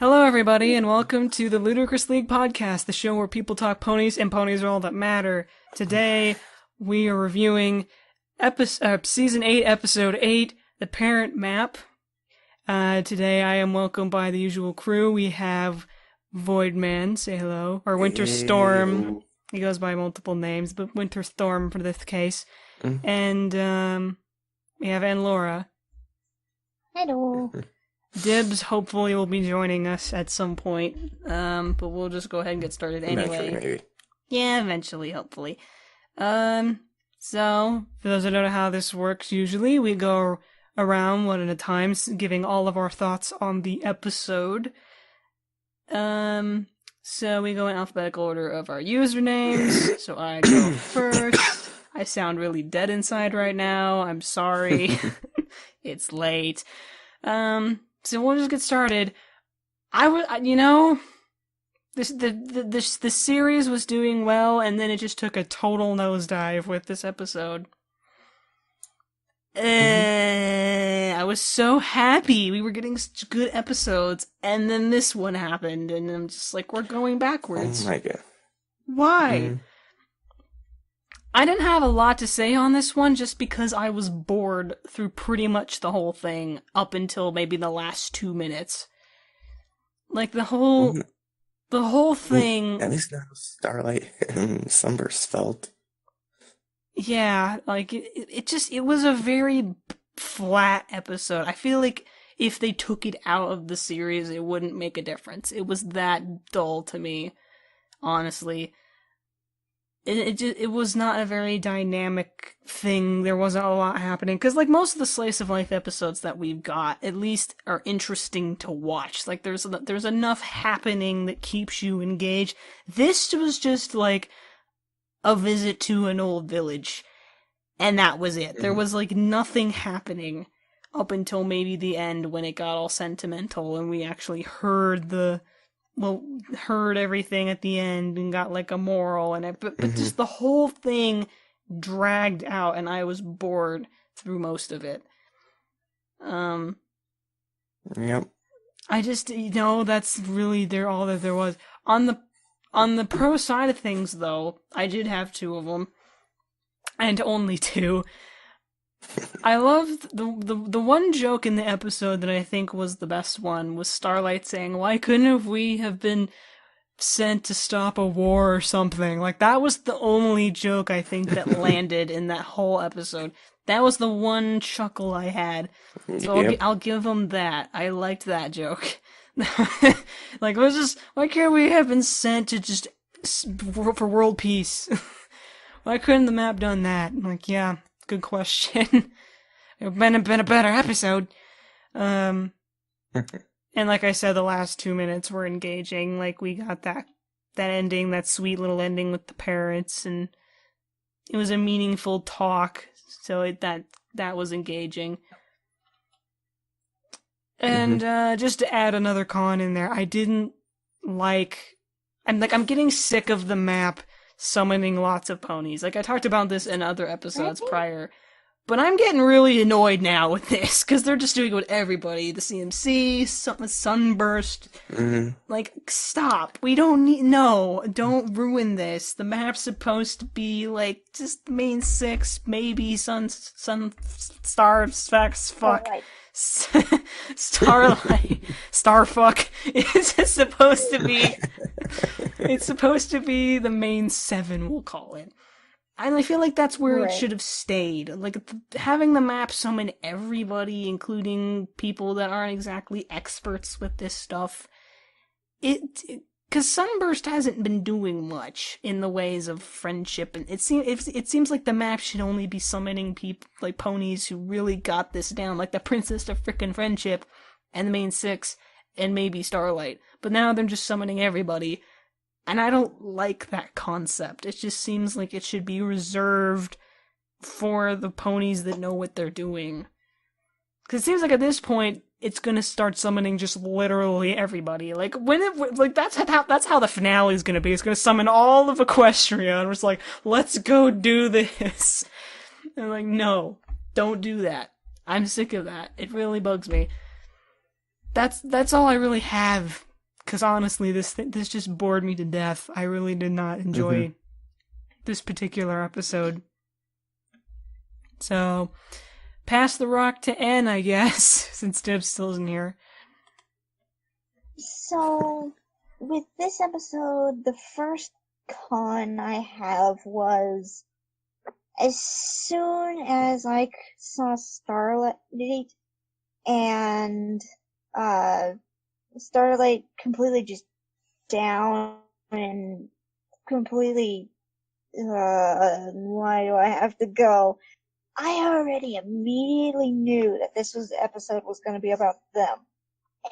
Hello, everybody, and welcome to the Ludicrous League Podcast, the show where people talk ponies, and ponies are all that matter. Today, we are reviewing Season 8, Episode 8, The Parent Map. Today, I am welcomed by the usual crew. We have Voidman, say hello, or Winter Storm. He goes by multiple names, but Winter Storm for this case. And, we have Lorah. Hello. Dibs hopefully will be joining us at some point, but we'll just go ahead and get started anyway. Eventually, maybe. Yeah, eventually, hopefully. So, for those who don't know how this works, usually we go around one at a time, giving all of our thoughts on the episode. So we go in alphabetical order of our usernames, so I go first. I sound really dead inside right now, I'm sorry. It's late. So we'll just get started. The series was doing well, and then it just took a total nosedive with this episode. I was so happy we were getting such good episodes, and then this one happened, and I'm just like, we're going backwards. Oh my god. Why? I didn't have a lot to say on this one just because I was bored through pretty much the whole thing up until maybe the last 2 minutes. Like the whole thing. At least now Starlight and Sunburst felt. Yeah, like it was a very flat episode. I feel like if they took it out of the series, it wouldn't make a difference. It was that dull to me, honestly. It was not a very dynamic thing. There wasn't a lot happening. Because, like, most of the slice of life episodes that we've got, at least, are interesting to watch. Like, there's enough happening that keeps you engaged. This was just, like, a visit to an old village. And that was it. There was, like, nothing happening up until maybe the end when it got all sentimental and we actually heard everything at the end and got like a moral and but just the whole thing dragged out and I was bored through most of it. Yep. I just, that's really all that there was. On the pro side of things though, I did have two of them. And only two. I loved the one joke in the episode that I think was the best one was Starlight saying, "Why couldn't we have been sent to stop a war or something?" Like, that was the only joke I think that landed in that whole episode. That was the one chuckle I had. So Yep. I'll give them that. I liked that joke. Like, why can't we have been sent to just for world peace? Why couldn't the map done that? I'm like, yeah. Good question. It would have been a better episode. And like I said, the last 2 minutes were engaging. Like, we got that ending, that sweet little ending with the parents, and it was a meaningful talk. So that was engaging. And just to add another con in there, I didn't I'm getting sick of the map summoning lots of ponies. Like, I talked about this in other episodes prior, but I'm getting really annoyed now with this, because they're just doing it with everybody. The CMC, Sunburst. Like, stop. We don't don't ruin this. The map's supposed to be, like, just the main six, maybe Starlight. Starfuck. It's supposed to be... It's supposed to be the main seven, we'll call it. And I feel like that's where it should have stayed. Like, having the map summon everybody, including people that aren't exactly experts with this stuff. Because Sunburst hasn't been doing much in the ways of friendship, and it seems like the map should only be summoning people, like ponies who really got this down, like the Princess of Frickin' Friendship, and the main six, and maybe Starlight. But now they're just summoning everybody. And I don't like that concept. It just seems like it should be reserved for the ponies that know what they're doing. Because it seems like at this point, it's gonna start summoning just literally everybody. Like, that's how the finale is gonna be. It's gonna summon all of Equestria, and it's like, let's go do this. And I'm like, no, don't do that. I'm sick of that. It really bugs me. that's all I really have. Because honestly, this just bored me to death. I really did not enjoy this particular episode. So, pass the rock to N, I guess, since Dibs still isn't here. So, with this episode, the first con I have was, as soon as I saw Starlight and Starlight completely just down and completely, why do I have to go? I already immediately knew that this episode was going to be about them.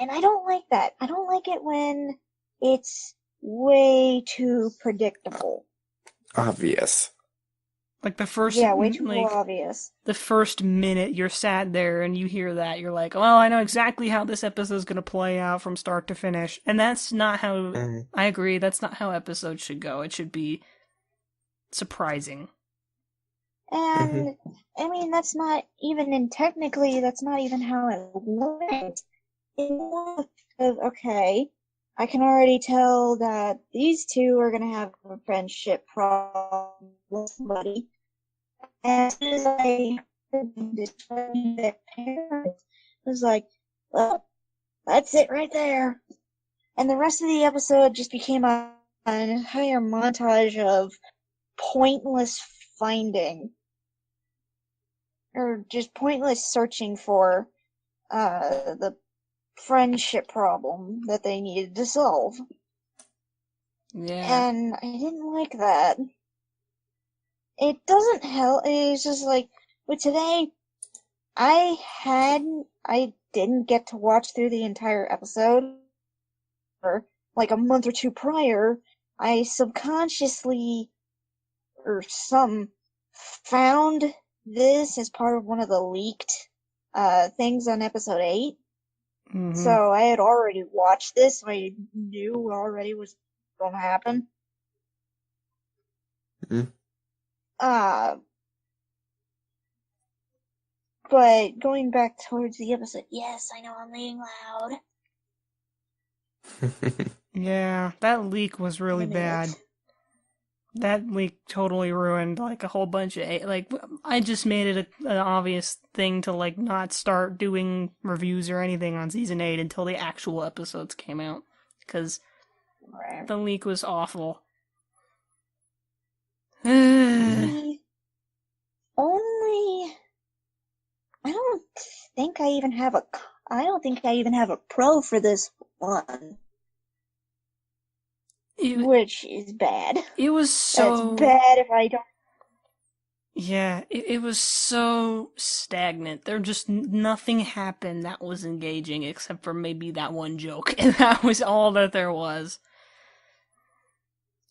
And I don't like that. I don't like it when it's way too predictable. Obvious. Like the first, way too obvious. The first minute you're sat there and you hear that, you're like, "Oh, I know exactly how this episode's gonna play out from start to finish." And that's not how. I agree. That's not how episodes should go. It should be surprising. And I mean, that's not even technically, that's not even how it went. It was, okay, I can already tell that these two are gonna have a friendship problem with somebody. And as soon as I heard them describing their parents, I was like, well, that's it right there. And the rest of the episode just became an entire montage of pointless finding. Or just pointless searching for the friendship problem that they needed to solve. Yeah. And I didn't like that. It doesn't help. It's just like, with today, I didn't get to watch through the entire episode. Or, like a month or two prior, I subconsciously, found this as part of one of the leaked things on episode 8. Mm-hmm. So I had already watched this, so I knew already was going to happen. But going back towards the episode, yes, I know I'm being loud. Yeah, that leak was really bad. That leak totally ruined, like, a whole bunch of... Like, I just made it an obvious thing to, like, not start doing reviews or anything on Season 8 until the actual episodes came out. Because the leak was awful. I don't think I even have a pro for this one. Which is bad. It was so... That's bad if I don't... Yeah, it was so stagnant. There just nothing happened that was engaging except for maybe that one joke. And that was all that there was.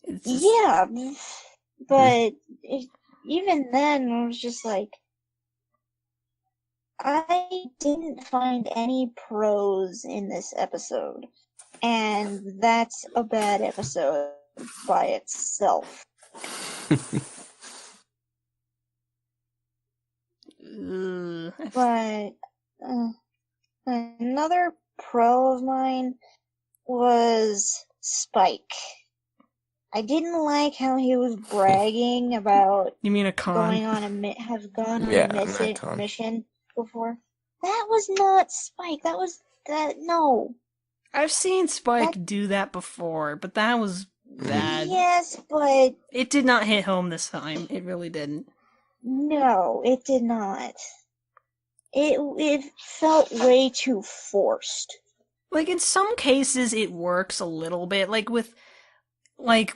Yeah, but even then, I was just like... I didn't find any pros in this episode. And that's a bad episode by itself. But another pro of mine was Spike. I didn't like how he was bragging about you mean a con? going on a mission before. That was not Spike. No. I've seen Spike do that before, but that was bad. Yes, but... It did not hit home this time. It really didn't. No, it did not. It felt way too forced. Like, in some cases, it works a little bit. Like,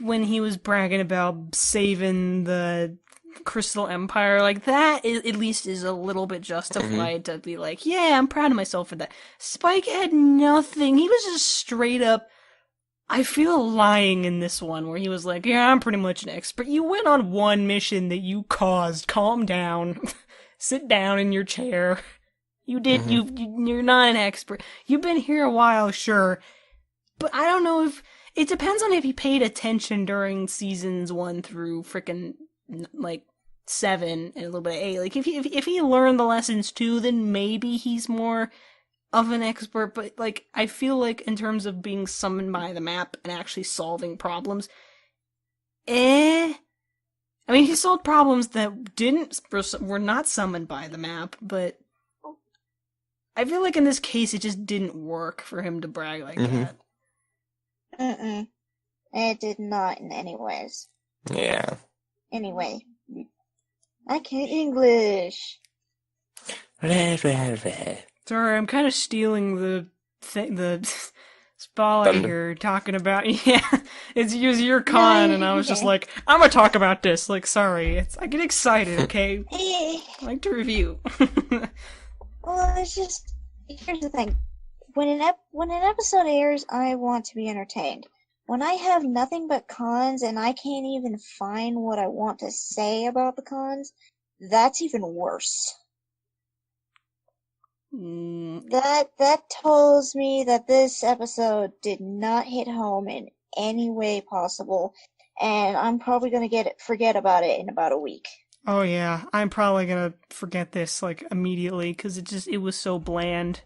when he was bragging about saving the Crystal Empire, like, that at least is a little bit justified to be like, yeah, I'm proud of myself for that. Spike had nothing. He was just straight up, I feel, lying in this one, where he was like, yeah, I'm pretty much an expert. You went on one mission that you caused. Calm down. Sit down in your chair. You did, you're not an expert. You've been here a while, sure. But I don't know if, it depends on if he paid attention during seasons 1 through frickin', like, 7 and a little bit of 8. Like, if he learned the lessons too, then maybe he's more of an expert, but, like, I feel like in terms of being summoned by the map and actually solving problems, I mean, he solved problems that were not summoned by the map, but I feel like in this case it just didn't work for him to brag like that. It did not in any ways. Yeah. Anyway, I can't English. Sorry, I'm kind of stealing the spotlight here, talking about, it's your con, and I was just like, I'm gonna talk about this, like, sorry, I get excited, okay? I like to review. Well, it's just, here's the thing, when an episode airs, I want to be entertained. When I have nothing but cons, and I can't even find what I want to say about the cons, that's even worse. That tells me that this episode did not hit home in any way possible, and I'm probably gonna forget about it in about a week. Oh yeah, I'm probably gonna forget this like immediately because it was so bland.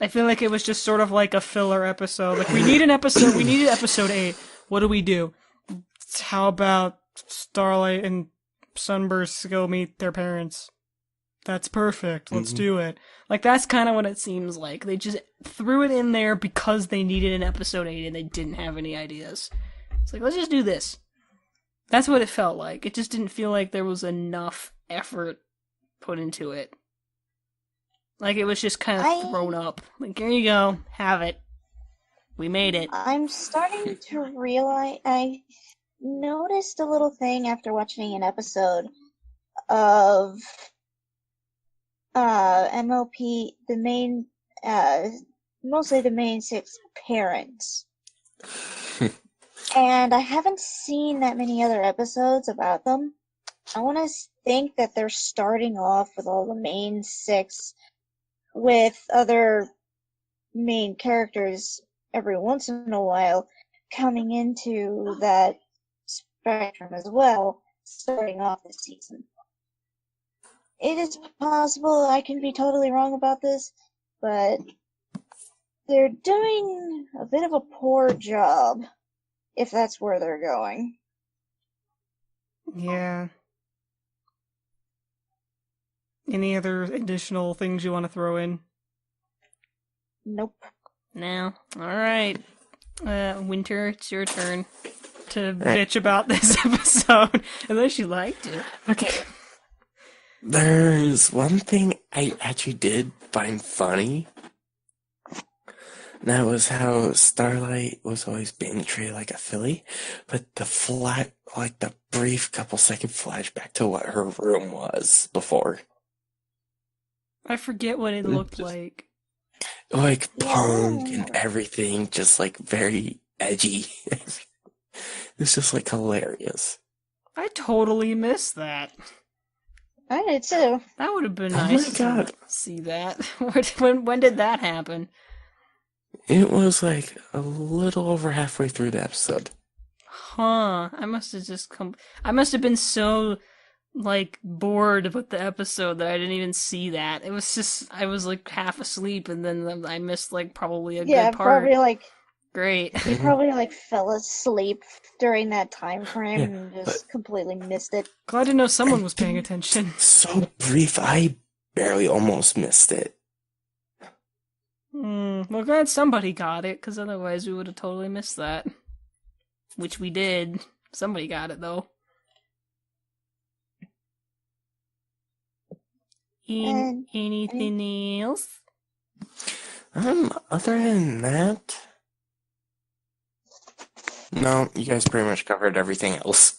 I feel like it was just sort of like a filler episode. Like we needed episode 8. What do? How about Starlight and Sunburst go meet their parents? That's perfect. Let's do it. Like, that's kind of what it seems like. They just threw it in there because they needed an episode 8 and they didn't have any ideas. It's like, let's just do this. That's what it felt like. It just didn't feel like there was enough effort put into it. Like, it was just kind of thrown up. Like, here you go. Have it. We made it. I'm starting to realize... I noticed a little thing after watching an episode of... MLP, mostly the main 6 parents. And I haven't seen that many other episodes about them. I want to think that they're starting off with all the main 6 with other main characters every once in a while coming into that spectrum as well, starting off this season. It is possible I can be totally wrong about this, but they're doing a bit of a poor job, if that's where they're going. Yeah. Any other additional things you want to throw in? Nope. No? Alright. Winter, it's your turn to bitch about this episode, unless you liked it. Okay. There's one thing I actually did find funny. And that was how Starlight was always being treated like a filly, but the brief couple second flashback to what her room was before. I forget what it looked like. Like punk and everything, just like very edgy. It's just like hilarious. I totally missed that. I did too. That would have been nice to see that. When did that happen? It was like a little over halfway through the episode. Huh. I must have been so, like, bored with the episode that I didn't even see that. It was just, I was like half asleep and then I missed like probably a good part. Yeah, probably like... Great. You probably like fell asleep during that time frame and just completely missed it. Glad to know someone was paying attention. So brief, I barely almost missed it. Well, glad somebody got it, because otherwise we would have totally missed that. Which we did. Somebody got it, though. Anything else? Other than that... No, you guys pretty much covered everything else.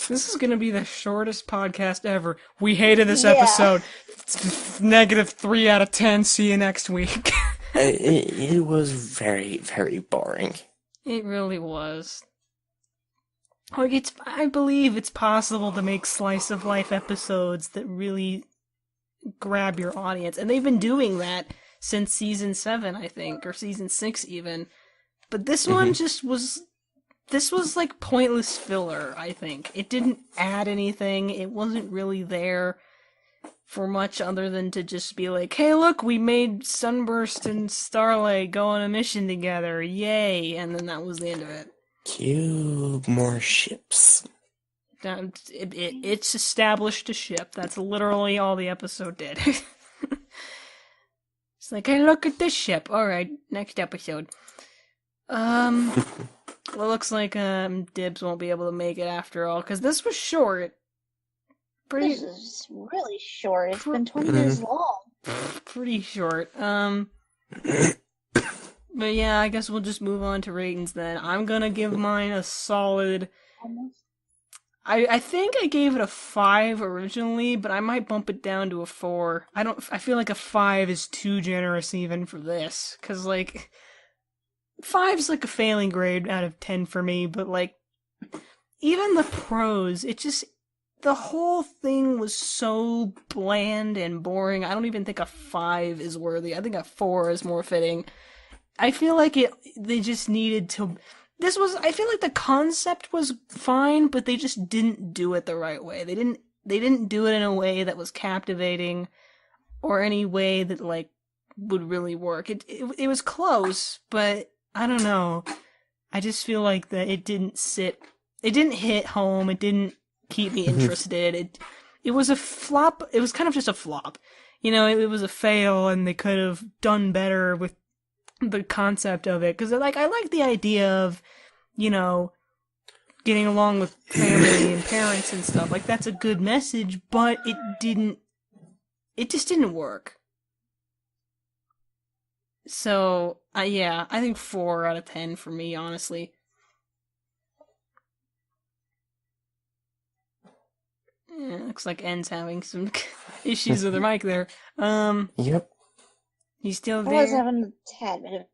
This is going to be the shortest podcast ever. We hated this episode. -3 out of 10. See you next week. It was very, very boring. It really was. Like, I believe it's possible to make slice of life episodes that really grab your audience. And they've been doing that since season 7, I think, or season 6 even. But this one just was... This was like pointless filler, I think. It didn't add anything. It wasn't really there. for much other than to just be like, hey, look, we made Sunburst and Starlight go on a mission together, yay, and then that was the end of it. Cue more ships. It's established a ship. That's literally all the episode did. It's like, hey, look at this ship. Alright, next episode. Well, it looks like Dibs won't be able to make it after all, because this was short. This is really short. It's been 20 minutes long. Pretty short. But yeah, I guess we'll just move on to ratings then. I'm gonna give mine a solid... I think I gave it a 5 originally, but I might bump it down to a 4. I feel like a 5 is too generous even for this, cause like 5's like a failing grade out of 10 for me, but like even the prose, the whole thing was so bland and boring. I don't even think a 5 is worthy. I think a 4 is more fitting. I feel like they just needed to... I feel like the concept was fine, but they just didn't do it the right way. They didn't do it in a way that was captivating, or any way that, like, would really work. It was close, but I don't know. I just feel like that it didn't hit home, it didn't keep me interested. It was a flop, it was kind of just a flop. You know, it was a fail, and they could have done better with the concept of it, because I like the idea of, you know, getting along with family and parents and stuff. Like, that's a good message, but it just didn't work. So, yeah, I think 4 out of 10 for me, honestly. Yeah, looks like N's having some issues with her mic there. Yep. You still there? I was having a tad bit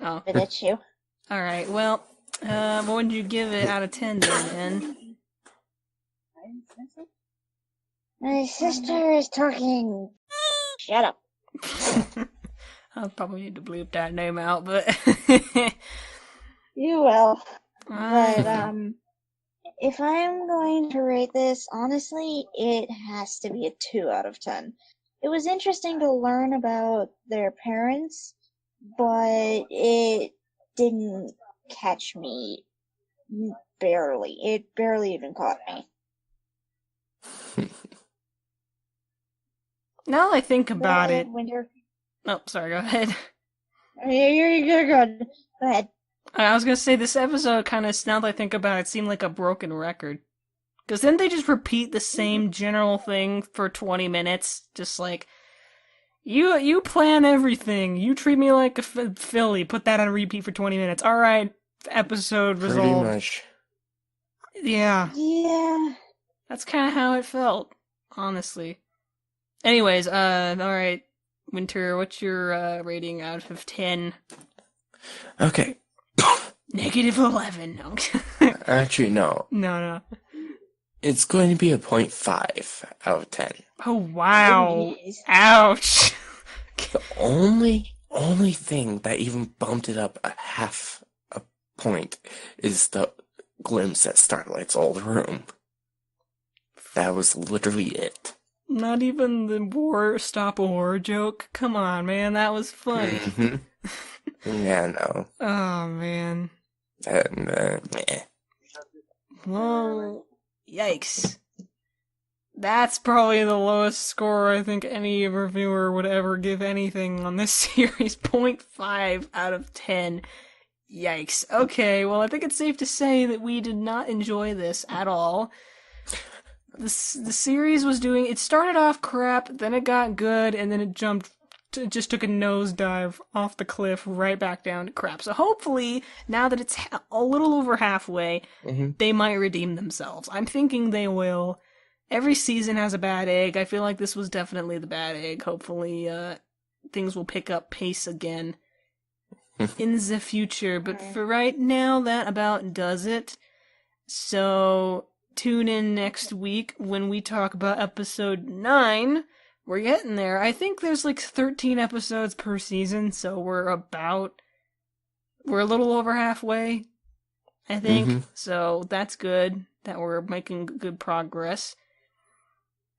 of an issue. Alright, well, what would you give it out of 10 then, N? My sister is talking. Shut up. I'll probably need to bleep that name out, but... You will. But, if I'm going to rate this, honestly, it has to be a 2 out of 10. It was interesting to learn about their parents, but it didn't catch me barely. It barely even caught me. Now that I think about it... Winter. Oh, sorry, go ahead. You're good. Go ahead. I was gonna say, this episode kind of, now that I think about it, seemed like a broken record. Because then they just repeat the same general thing for 20 minutes, just like, you plan everything, you treat me like a filly, put that on repeat for 20 minutes. Alright, episode resolved. Pretty much. Yeah. Yeah. That's kind of how it felt, honestly. Anyways, alright, Winter, what's your rating out of 10? Okay. -11. No. Actually, no. No. It's going to be a 0.5 out of 10. Oh, wow. Jeez. Ouch. The only thing that even bumped it up a half a point is the glimpse at Starlight's old room. That was literally it. Not even the stop a war joke? Come on, man, that was funny. Mm-hmm. Yeah, no. Oh, man. Meh. Well, yikes. That's probably the lowest score I think any reviewer would ever give anything on this series. 0.5 out of 10. Yikes. Okay, well, I think it's safe to say that we did not enjoy this at all. The series was it started off crap, then it got good, and then it just took a nosedive off the cliff right back down to crap. So hopefully, now that it's a little over halfway, they might redeem themselves. I'm thinking they will. Every season has a bad egg. I feel like this was definitely the bad egg. Hopefully, things will pick up pace again in the future. But for right now, that about does it. So tune in next week when we talk about episode 9. We're getting there. I think there's like 13 episodes per season, so we're a little over halfway, I think. So that's good that we're making good progress.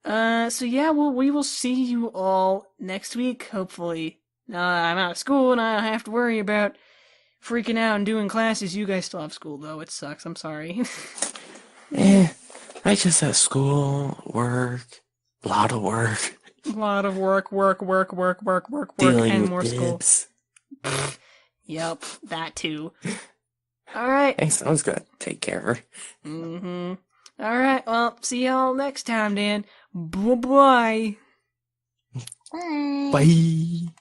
So yeah, we will see you all next week, hopefully. I'm out of school and I don't have to worry about freaking out and doing classes. You guys still have school, though. It sucks. I'm sorry. I just have school, work, a lot of work. A lot of work, Dealing and with more Dibs. school. Yep, that too. Alright. Hey, someone's gonna take care of her. Mm-hmm. Alright, well, see y'all next time, then. Bye-bye. Bye. Bye.